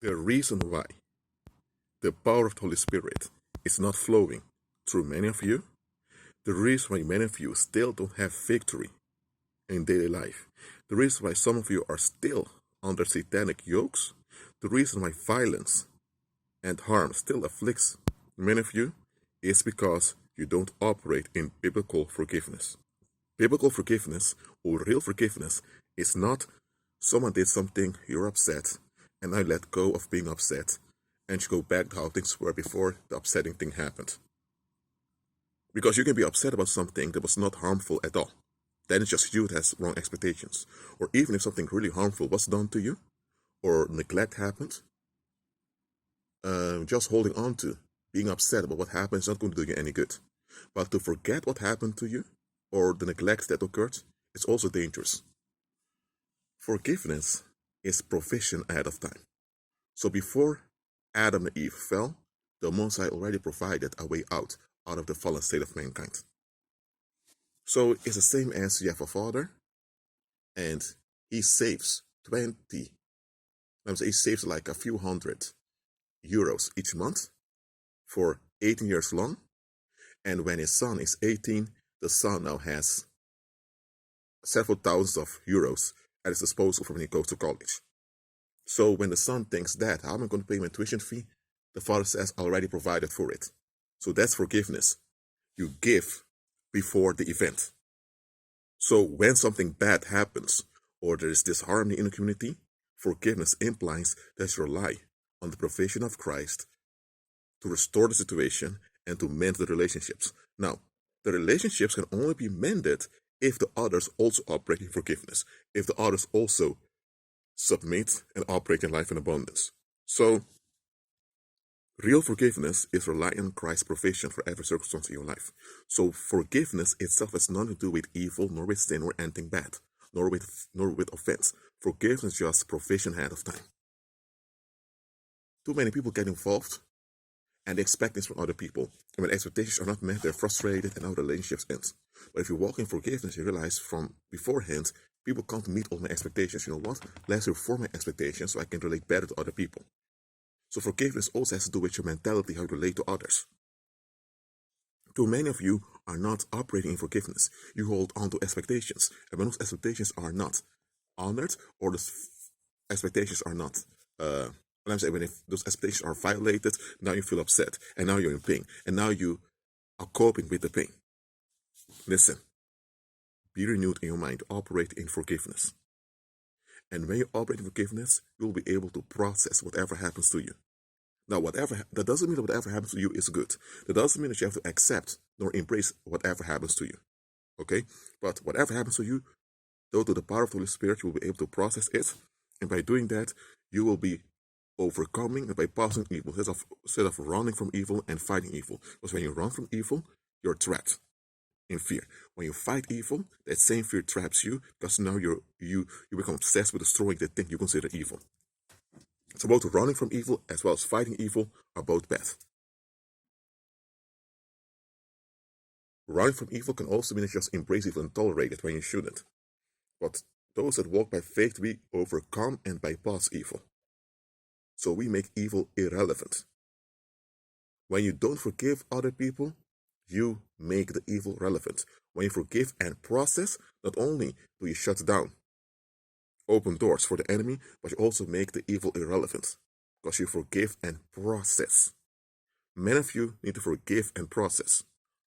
The reason why the power of the Holy Spirit is not flowing through many of you, the reason why many of you still don't have victory in daily life, the reason why some of you are still under satanic yokes, the reason why violence and harm still afflicts many of you is because you don't operate in biblical forgiveness. Biblical forgiveness or real forgiveness is not someone did something, you're upset, and I let go of being upset and you go back to how things were before the upsetting thing happened. Because you can be upset about something that was not harmful at all. Then it's just you that has wrong expectations. Or even if something really harmful was done to you, or neglect happened, just holding on to, being upset about what happened is not going to do you any good. But to forget what happened to you, or the neglect that occurred, is also dangerous. Forgiveness is provision ahead of time. So before Adam and Eve fell, the Most High already provided a way out of the fallen state of mankind. So it's the same as you have a father, and he saves he saves like a few €100 each month for 18 years long. And when his son is 18, the son now has several thousands of euros at his disposal for when he goes to college. So when the son thinks that, how am I going to pay my tuition fee? The father says, I already provided for it. So that's forgiveness. You give before the event. So when something bad happens, or there is disharmony in the community, forgiveness implies that you rely on the provision of Christ to restore the situation and to mend the relationships. Now, the relationships can only be mended if the others also operate in forgiveness, if the others also submit and operate in life in abundance. So, real forgiveness is relying on Christ's provision for every circumstance in your life. So, forgiveness itself has nothing to do with evil, nor with sin, or anything bad, nor with offense. Forgiveness is just provision ahead of time. Too many people get involved and they expect things from other people. And when expectations are not met, they're frustrated and our relationships end. But if you walk in forgiveness, you realize from beforehand, people can't meet all my expectations. You know what? Let's reform my expectations so I can relate better to other people. So forgiveness also has to do with your mentality, how you relate to others. Too many of you are not operating in forgiveness. You hold on to expectations. And when those expectations are not honored, or the expectations are not when if those expectations are violated, now you feel upset, and now you're in pain, and now you are coping with the pain. Listen, be renewed in your mind, operate in forgiveness. And when you operate in forgiveness, you'll be able to process whatever happens to you. Now, that doesn't mean that whatever happens to you is good. That doesn't mean that you have to accept nor embrace whatever happens to you. Okay? But whatever happens to you, though to the power of the Holy Spirit, you will be able to process it. And by doing that, you will be overcoming and bypassing evil instead of running from evil and fighting evil. Because when you run from evil, you're trapped in fear. When you fight evil, that same fear traps you because now you become obsessed with destroying the thing you consider evil. So both running from evil as well as fighting evil are both bad. Running from evil can also mean that you just embrace evil and tolerate it when you shouldn't. But those that walk by faith, we overcome and bypass evil. So we make evil irrelevant. When you don't forgive other people, you make the evil relevant. When you forgive and process, not only do you shut down, open doors for the enemy, but you also make the evil irrelevant because you forgive and process. Many of you need to forgive and process.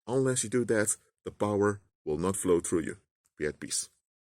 Unless you do that, the power will not flow through you. Be at peace.